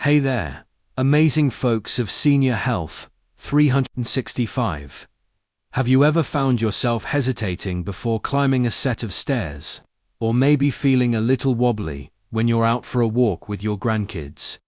Hey there, amazing folks of Senior Health 365. Have you ever found yourself hesitating before climbing a set of stairs? Or maybe feeling a little wobbly when you're out for a walk with your grandkids?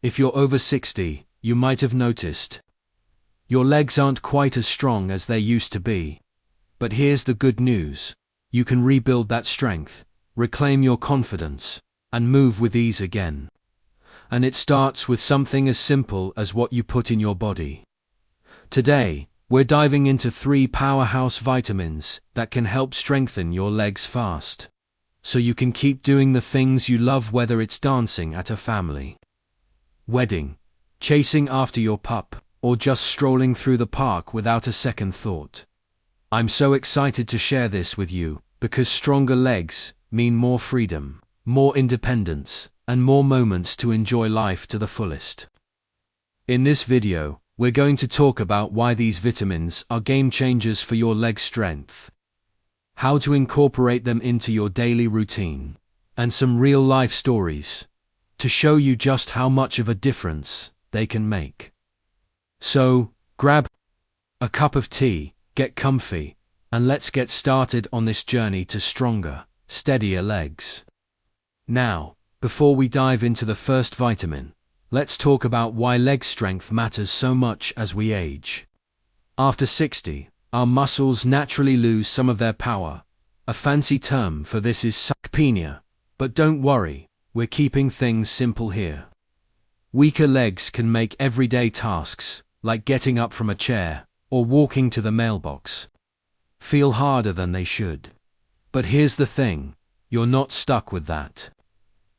If you're over 60, you might have noticed. Your legs aren't quite as strong as they used to be. But here's the good news. You can rebuild that strength, reclaim your confidence, and move with ease again. And it starts with something as simple as what you put in your body. Today, we're diving into 3 powerhouse vitamins that can help strengthen your legs fast, so you can keep doing the things you love, whether it's dancing at a family wedding, chasing after your pup, or just strolling through the park without a second thought. I'm so excited to share this with you, because stronger legs mean more freedom, more independence, and more moments to enjoy life to the fullest. In this video, we're going to talk about why these vitamins are game changers for your leg strength, how to incorporate them into your daily routine, and some real-life stories to show you just how much of a difference they can make. So, grab a cup of tea, get comfy, and let's get started on this journey to stronger, steadier legs. Now, before we dive into the first vitamin, let's talk about why leg strength matters so much as we age. After 60, our muscles naturally lose some of their power. A fancy term for this is sarcopenia, but don't worry, we're keeping things simple here. Weaker legs can make everyday tasks, like getting up from a chair or walking to the mailbox, feel harder than they should. But here's the thing, you're not stuck with that.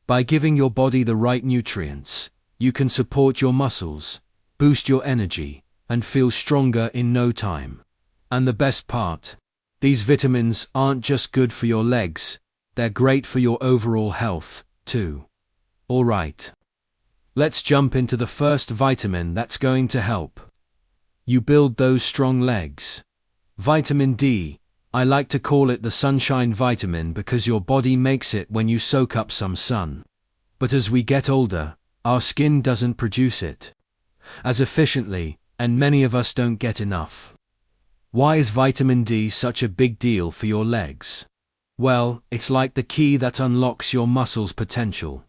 By giving your body the right nutrients, you can support your muscles, boost your energy, and feel stronger in no time. And the best part, these vitamins aren't just good for your legs, they're great for your overall health, too. Alright. Let's jump into the first vitamin that's going to help you build those strong legs. Vitamin D. I like to call it the sunshine vitamin because your body makes it when you soak up some sun. But as we get older, our skin doesn't produce it as efficiently, and many of us don't get enough. Why is vitamin D such a big deal for your legs? Well, it's like the key that unlocks your muscles' potential.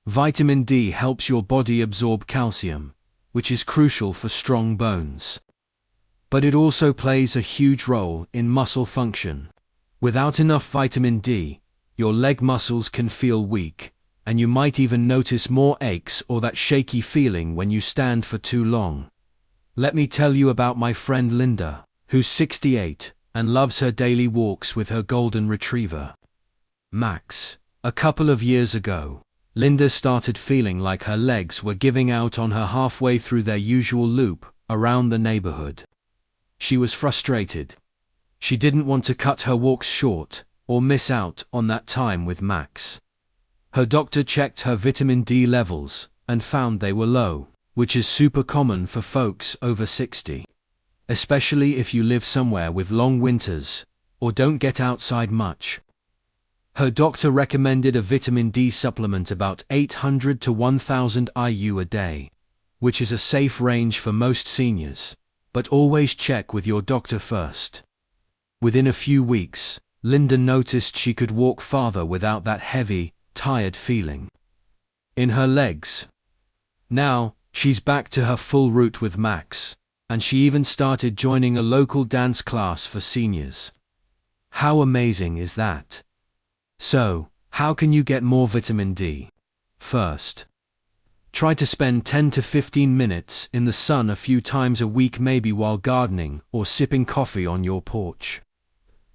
Vitamin D helps your body absorb calcium, which is crucial for strong bones. But it also plays a huge role in muscle function. Without enough vitamin D, your leg muscles can feel weak, and you might even notice more aches or that shaky feeling when you stand for too long. Let me tell you about my friend Linda, who's 68 and loves her daily walks with her golden retriever, Max. A couple of years ago, Linda started feeling like her legs were giving out on her halfway through their usual loop around the neighborhood. She was frustrated. She didn't want to cut her walks short or miss out on that time with Max. Her doctor checked her vitamin D levels and found they were low, which is super common for folks over 60. Especially if you live somewhere with long winters or don't get outside much. Her doctor recommended a vitamin D supplement about 800 to 1000 IU a day, which is a safe range for most seniors. But always check with your doctor first. Within a few weeks, Linda noticed she could walk farther without that heavy, tired feeling in her legs. Now, she's back to her full route with Max, and she even started joining a local dance class for seniors. How amazing is that? So, how can you get more vitamin D? First, try to spend 10 to 15 minutes in the sun a few times a week, maybe while gardening or sipping coffee on your porch.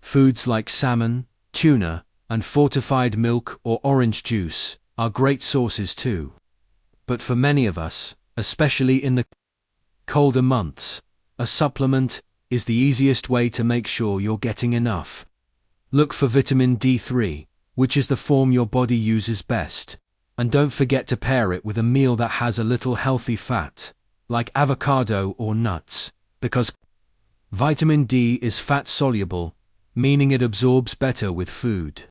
Foods like salmon, tuna, and fortified milk or orange juice are great sources too. But for many of us, especially in the colder months, a supplement is the easiest way to make sure you're getting enough. Look for vitamin D3, which is the form your body uses best. And don't forget to pair it with a meal that has a little healthy fat, like avocado or nuts, because vitamin D is fat-soluble, meaning it absorbs better with food.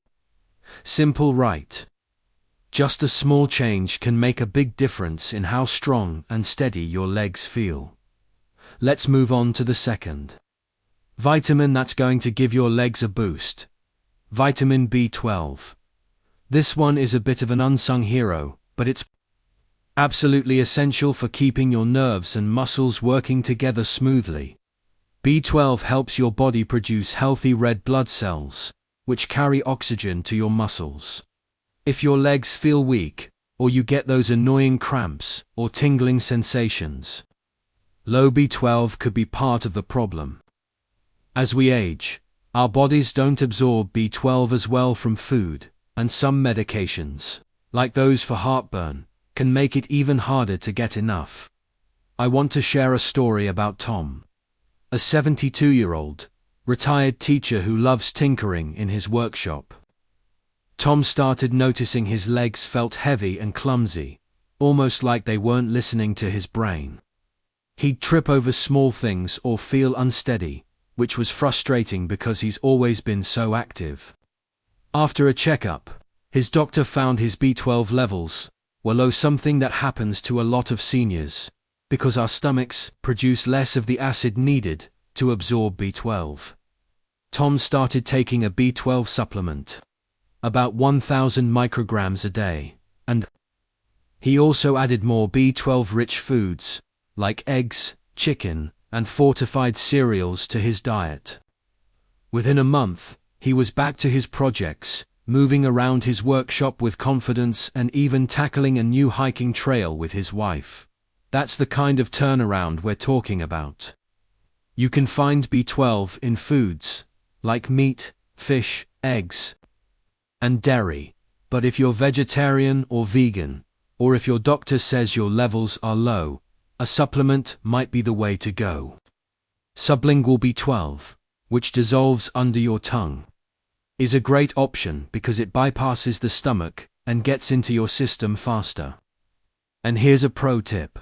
Simple, right? Just a small change can make a big difference in how strong and steady your legs feel. Let's move on to the second vitamin that's going to give your legs a boost. Vitamin B12. This one is a bit of an unsung hero, but it's absolutely essential for keeping your nerves and muscles working together smoothly. B12 helps your body produce healthy red blood cells, which carry oxygen to your muscles. If your legs feel weak, or you get those annoying cramps or tingling sensations, low B12 could be part of the problem. As we age, our bodies don't absorb B12 as well from food, and some medications, like those for heartburn, can make it even harder to get enough. I want to share a story about Tom, a 72-year-old, retired teacher who loves tinkering in his workshop. Tom started noticing his legs felt heavy and clumsy, almost like they weren't listening to his brain. He'd trip over small things or feel unsteady, which was frustrating because he's always been so active. After a checkup, his doctor found his B12 levels were low, something that happens to a lot of seniors, because our stomachs produce less of the acid needed to absorb B12. Tom started taking a B12 supplement, about 1,000 micrograms a day, and he also added more B12-rich foods, like eggs, chicken, and fortified cereals to his diet. Within a month, he was back to his projects, moving around his workshop with confidence and even tackling a new hiking trail with his wife. That's the kind of turnaround we're talking about. You can find B12 in foods, like meat, fish, eggs, and dairy, but if you're vegetarian or vegan, or if your doctor says your levels are low, a supplement might be the way to go. Sublingual B12, which dissolves under your tongue, is a great option because it bypasses the stomach and gets into your system faster. And here's a pro tip.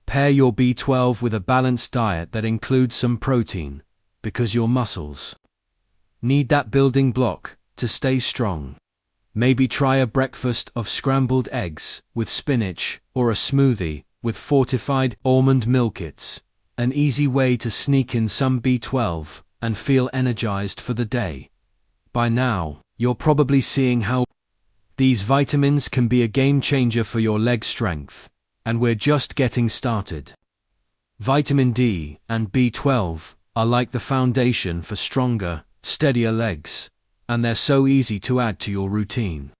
Pair your B12 with a balanced diet that includes some protein, because your muscles need that building block to stay strong. Maybe try a breakfast of scrambled eggs with spinach or a smoothie with fortified almond milk. It's an easy way to sneak in some B12 and feel energized for the day. By now, you're probably seeing how these vitamins can be a game changer for your leg strength, and we're just getting started. Vitamin D and B12 are like the foundation for stronger, steadier legs, and they're so easy to add to your routine.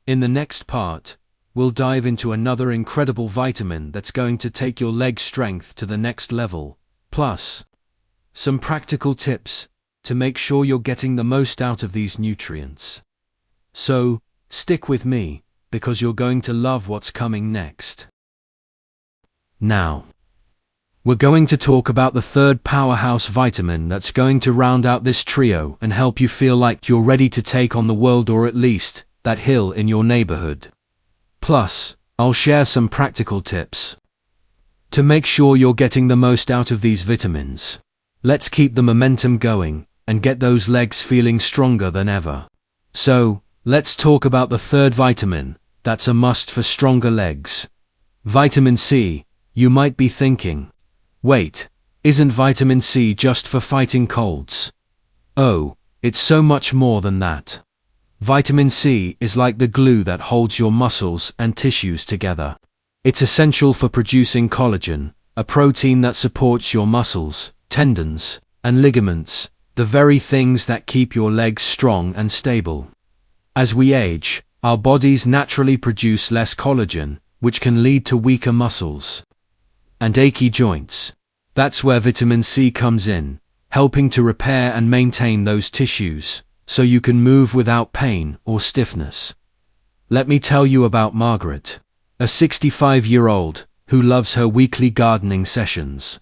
In the next part, we'll dive into another incredible vitamin that's going to take your leg strength to the next level, plus some practical tips to make sure you're getting the most out of these nutrients. So, stick with me, because you're going to love what's coming next. Now, we're going to talk about the third powerhouse vitamin that's going to round out this trio and help you feel like you're ready to take on the world, or at least that hill in your neighborhood. Plus, I'll share some practical tips to make sure you're getting the most out of these vitamins. Let's keep the momentum going and get those legs feeling stronger than ever. So, let's talk about the third vitamin that's a must for stronger legs. Vitamin C. You might be thinking, wait, isn't vitamin C just for fighting colds? Oh, it's so much more than that. Vitamin C is like the glue that holds your muscles and tissues together. It's essential for producing collagen, a protein that supports your muscles, tendons, and ligaments, the very things that keep your legs strong and stable. As we age, our bodies naturally produce less collagen, which can lead to weaker muscles and achy joints. That's where vitamin C comes in, helping to repair and maintain those tissues, so you can move without pain or stiffness. Let me tell you about Margaret, a 65-year-old who loves her weekly gardening sessions.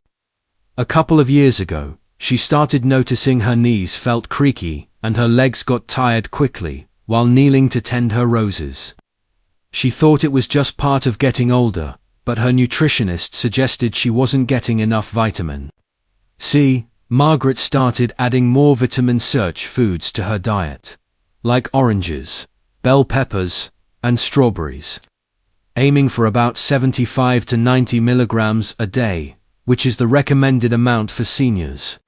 A couple of years ago, she started noticing her knees felt creaky and her legs got tired quickly while kneeling to tend her roses. She thought it was just part of getting older, but her nutritionist suggested she wasn't getting enough vitamin C. Margaret started adding more vitamin-rich foods to her diet, like oranges, bell peppers, and strawberries, aiming for about 75 to 90 milligrams a day, which is the recommended amount for seniors.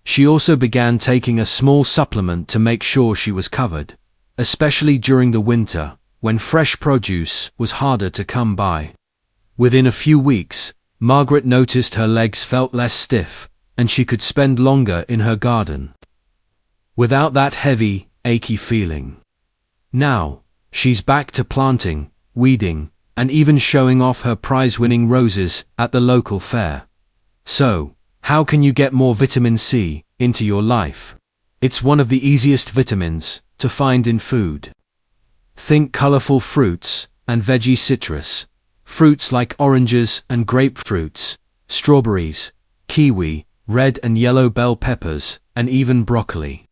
She also began taking a small supplement to make sure she was covered, especially during the winter, when fresh produce was harder to come by. Within a few weeks, Margaret noticed her legs felt less stiff, and she could spend longer in her garden without that heavy, achy feeling. Now, she's back to planting, weeding, and even showing off her prize-winning roses at the local fair. So, how can you get more vitamin C into your life? It's one of the easiest vitamins to find in food. Think colorful fruits and veggie citrus. Fruits like oranges and grapefruits, strawberries, kiwi, red and yellow bell peppers, and even broccoli.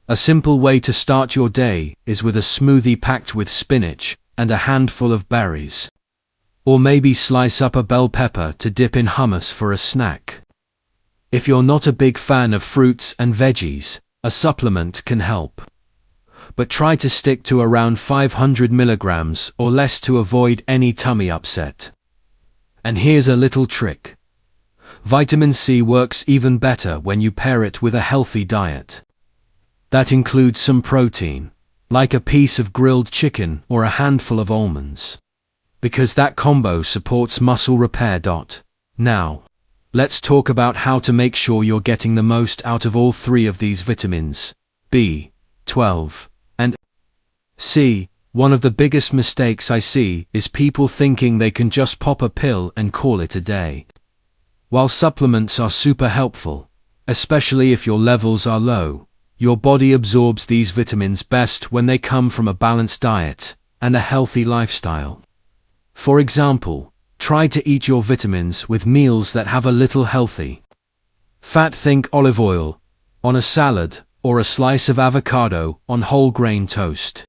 A simple way to start your day is with a smoothie packed with spinach and a handful of berries. Or maybe slice up a bell pepper to dip in hummus for a snack. If you're not a big fan of fruits and veggies, a supplement can help. But try to stick to around 500 milligrams or less to avoid any tummy upset. And here's a little trick. Vitamin C works even better when you pair it with a healthy diet. That includes some protein, like a piece of grilled chicken or a handful of almonds, because that combo supports muscle repair. Now, let's talk about how to make sure you're getting the most out of all three of these vitamins, B12 and C. One of the biggest mistakes I see is people thinking they can just pop a pill and call it a day. While supplements are super helpful, especially if your levels are low, your body absorbs these vitamins best when they come from a balanced diet and a healthy lifestyle. For example, try to eat your vitamins with meals that have a little healthy fat. Think olive oil on a salad or a slice of avocado on whole grain toast.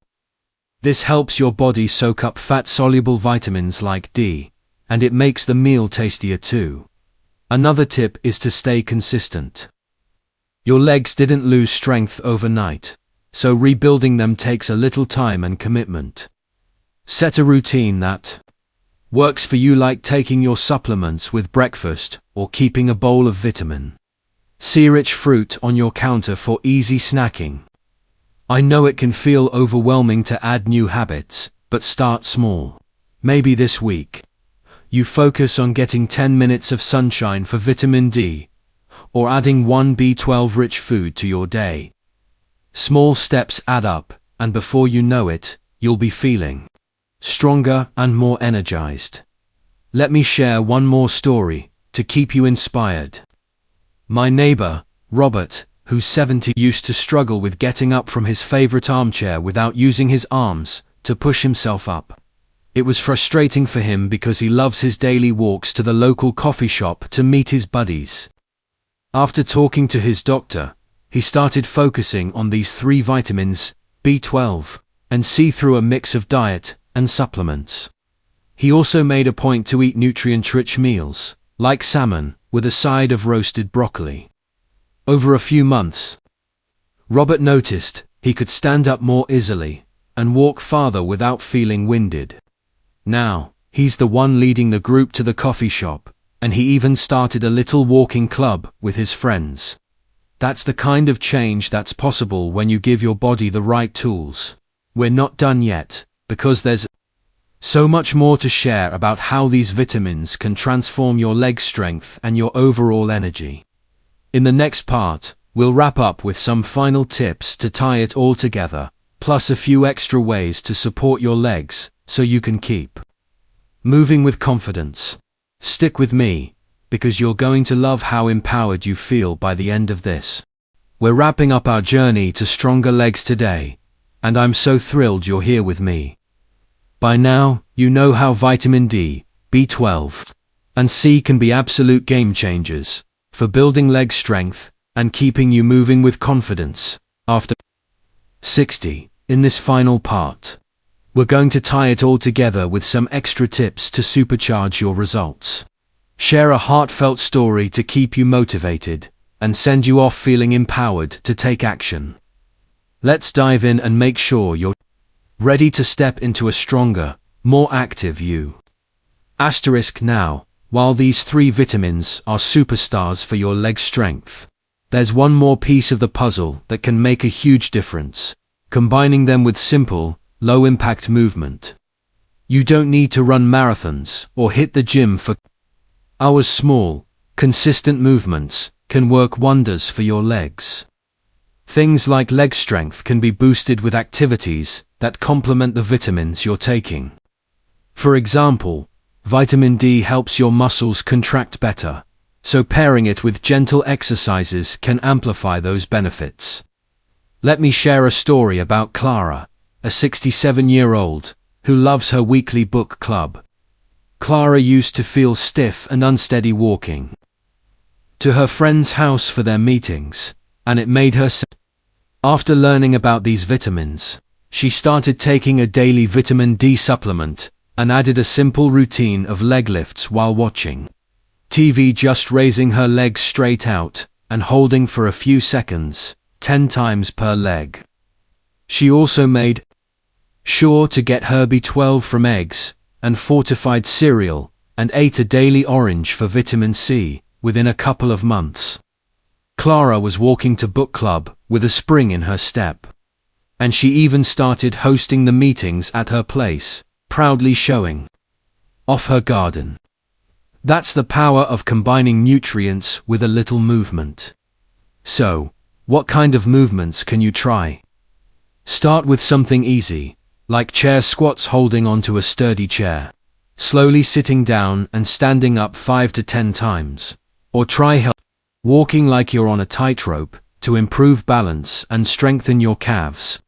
This helps your body soak up fat-soluble vitamins like D, and it makes the meal tastier too. Another tip is to stay consistent. Your legs didn't lose strength overnight, so rebuilding them takes a little time and commitment. Set a routine that works for you, like taking your supplements with breakfast or keeping a bowl of vitamin C-rich fruit on your counter for easy snacking. I know it can feel overwhelming to add new habits, but start small. Maybe this week, you focus on getting 10 minutes of sunshine for vitamin D, or adding one B12-rich food to your day. Small steps add up, and before you know it, you'll be feeling stronger and more energized. Let me share one more story to keep you inspired. My neighbor, Robert, who's 70, used to struggle with getting up from his favorite armchair without using his arms to push himself up. It was frustrating for him because he loves his daily walks to the local coffee shop to meet his buddies. After talking to his doctor, he started focusing on these three vitamins, B12 and C, through a mix of diet and supplements. He also made a point to eat nutrient-rich meals, like salmon, with a side of roasted broccoli. Over a few months, Robert noticed he could stand up more easily and walk farther without feeling winded. Now, he's the one leading the group to the coffee shop, and he even started a little walking club with his friends. That's the kind of change that's possible when you give your body the right tools. We're not done yet, because there's so much more to share about how these vitamins can transform your leg strength and your overall energy. In the next part, we'll wrap up with some final tips to tie it all together, plus a few extra ways to support your legs so you can keep moving with confidence. Stick with me, because you're going to love how empowered you feel by the end of this. We're wrapping up our journey to stronger legs today, and I'm so thrilled you're here with me. By now, you know how vitamin D, B12, and C can be absolute game changers for building leg strength and keeping you moving with confidence. After 60, in this final part, we're going to tie it all together with some extra tips to supercharge your results. Share a heartfelt story to keep you motivated and send you off feeling empowered to take action. Let's dive in and make sure you're ready to step into a stronger, more active you. Asterisk now, while these 3 vitamins are superstars for your leg strength, there's one more piece of the puzzle that can make a huge difference, combining them with simple, low-impact movement. You don't need to run marathons or hit the gym for hours. Small, consistent movements can work wonders for your legs. Things like leg strength can be boosted with activities that complement the vitamins you're taking. For example, vitamin D helps your muscles contract better, so pairing it with gentle exercises can amplify those benefits. Let me share a story about Clara, a 67-year-old, who loves her weekly book club. Clara used to feel stiff and unsteady walking to her friend's house for their meetings, and it made her sad. After learning about these vitamins, she started taking a daily vitamin D supplement and added a simple routine of leg lifts while watching TV, just raising her legs straight out and holding for a few seconds, 10 times per leg. She also made sure to get her B12 from eggs and fortified cereal and ate a daily orange for vitamin C within a couple of months. Clara was walking to book club with a spring in her step. And she even started hosting the meetings at her place, proudly showing off her garden. That's the power of combining nutrients with a little movement. So, what kind of movements can you try? Start with something easy, like chair squats, holding onto a sturdy chair, slowly sitting down and standing up 5 to 10 times, or try walking like you're on a tightrope to improve balance and strengthen your calves.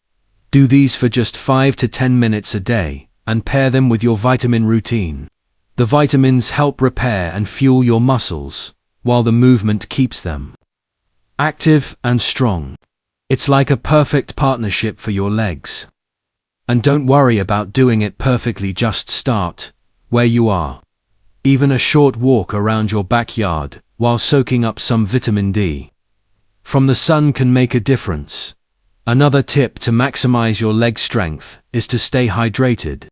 Do these for just 5 to 10 minutes a day, and pair them with your vitamin routine. The vitamins help repair and fuel your muscles, while the movement keeps them active and strong. It's like a perfect partnership for your legs. And don't worry about doing it perfectly, just start where you are. Even a short walk around your backyard while soaking up some vitamin D from the sun can make a difference. Another tip to maximize your leg strength is to stay hydrated.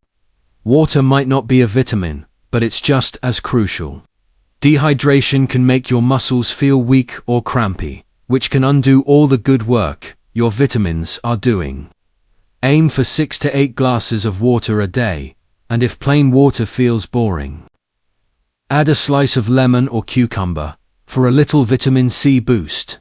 Water might not be a vitamin, but it's just as crucial. Dehydration can make your muscles feel weak or crampy, which can undo all the good work your vitamins are doing. Aim for 6 to 8 glasses of water a day, and if plain water feels boring, add a slice of lemon or cucumber for a little vitamin C boost.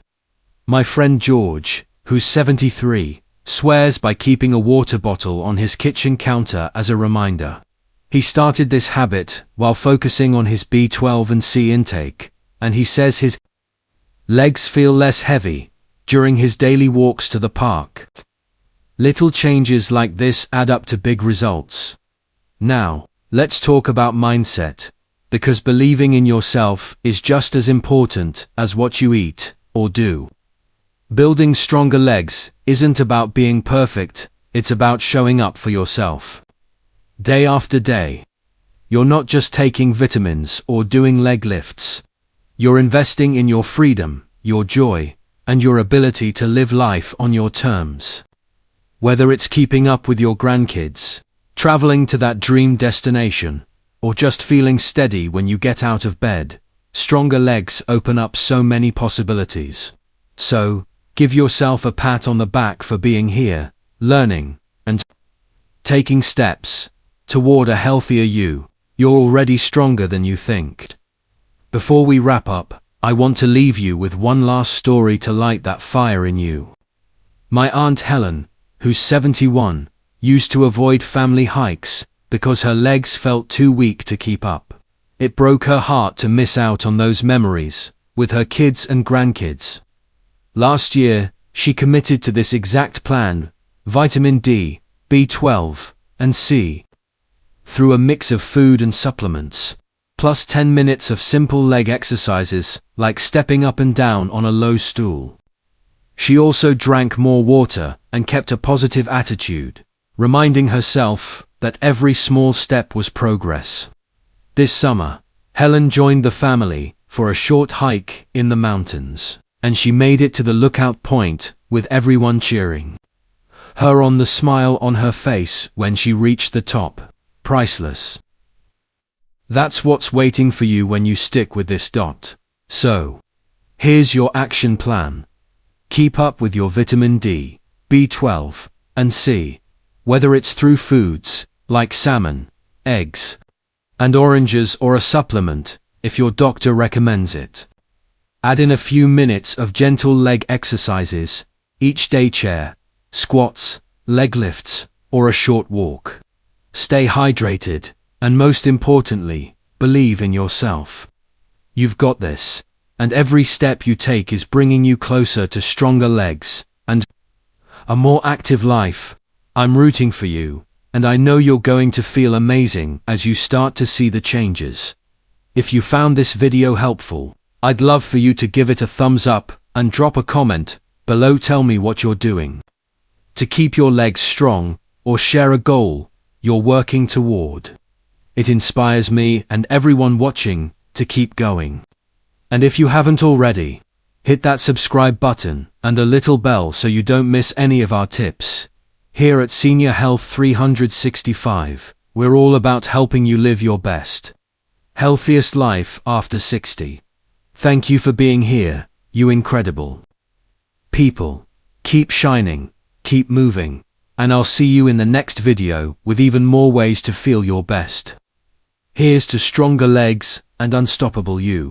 My friend George, who's 73, swears by keeping a water bottle on his kitchen counter as a reminder. He started this habit while focusing on his B12 and C intake, and he says his legs feel less heavy during his daily walks to the park. Little changes like this add up to big results. Now, let's talk about mindset, because believing in yourself is just as important as what you eat or do. Building stronger legs isn't about being perfect, it's about showing up for yourself. Day after day. You're not just taking vitamins or doing leg lifts. You're investing in your freedom, your joy, and your ability to live life on your terms. Whether it's keeping up with your grandkids, traveling to that dream destination, or just feeling steady when you get out of bed, stronger legs open up so many possibilities. So, give yourself a pat on the back for being here, learning, and taking steps toward a healthier you. You're already stronger than you think. Before we wrap up, I want to leave you with one last story to light that fire in you. My Aunt Helen, who's 71, used to avoid family hikes because her legs felt too weak to keep up. It broke her heart to miss out on those memories with her kids and grandkids. Last year, she committed to this exact plan: vitamin D, B12, and C. Through a mix of food and supplements, plus 10 minutes of simple leg exercises, like stepping up and down on a low stool. She also drank more water and kept a positive attitude, reminding herself that every small step was progress. This summer, Helen joined the family for a short hike in the mountains, and she made it to the lookout point with everyone cheering. Her on the smile on her face when she reached the top. Priceless. That's what's waiting for you when you stick with this dot. So, here's your action plan. Keep up with your vitamin D, B12, and C, whether it's through foods, like salmon, eggs, and oranges, or a supplement, if your doctor recommends it. Add in a few minutes of gentle leg exercises, each day chair, squats, leg lifts, or a short walk. Stay hydrated, and most importantly, believe in yourself. You've got this, and every step you take is bringing you closer to stronger legs and a more active life. I'm rooting for you, and I know you're going to feel amazing as you start to see the changes. If you found this video helpful, I'd love for you to give it a thumbs up and drop a comment below. Tell me what you're doing to keep your legs strong, or share a goal you're working toward. It inspires me and everyone watching to keep going. And if you haven't already, hit that subscribe button and a little bell so you don't miss any of our tips. Here at Senior Health 365, we're all about helping you live your best, healthiest life after 60. Thank you for being here, you incredible people. Keep shining, keep moving, and I'll see you in the next video with even more ways to feel your best. Here's to stronger legs and unstoppable you.